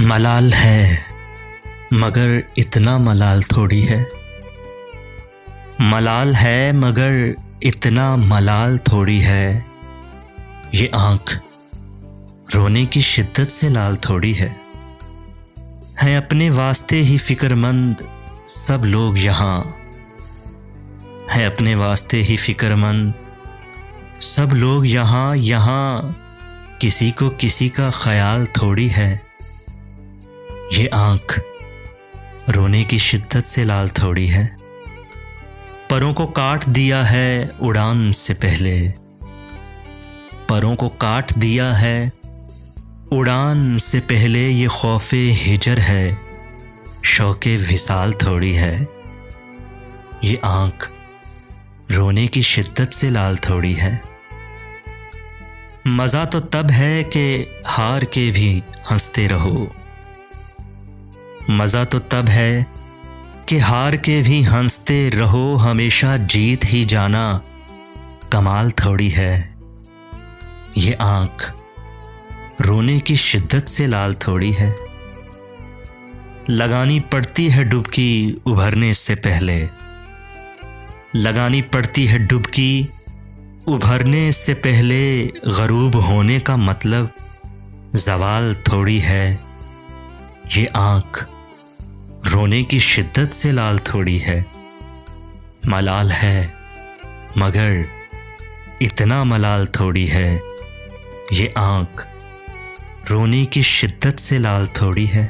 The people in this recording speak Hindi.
मलाल है मगर इतना मलाल थोड़ी है। मलाल है मगर इतना मलाल थोड़ी है। ये आँख रोने की शिद्दत से लाल थोड़ी है। हैं अपने वास्ते ही फिक्रमंद सब लोग यहाँ। हैं अपने वास्ते ही फिक्रमंद सब लोग यहाँ। यहाँ किसी को किसी का ख्याल थोड़ी है। ये आँख रोने की शिद्दत से लाल थोड़ी है। परों को काट दिया है उड़ान से पहले। परों को काट दिया है उड़ान से पहले। ये खौफे हिजर है शौके विसाल थोड़ी है। ये आँख रोने की शिद्दत से लाल थोड़ी है। मज़ा तो तब है कि हार के भी हंसते रहो। मज़ा तो तब है कि हार के भी हंसते रहो। हमेशा जीत ही जाना कमाल थोड़ी है। ये आँख रोने की शिद्दत से लाल थोड़ी है। लगानी पड़ती है डुबकी उभरने से पहले। लगानी पड़ती है डुबकी उभरने से पहले। गरूब होने का मतलब ज़वाल थोड़ी है। ये आँख रोने की शिद्दत से लाल थोड़ी है। मलाल है मगर इतना मलाल थोड़ी है। ये आँख रोने की शिद्दत से लाल थोड़ी है।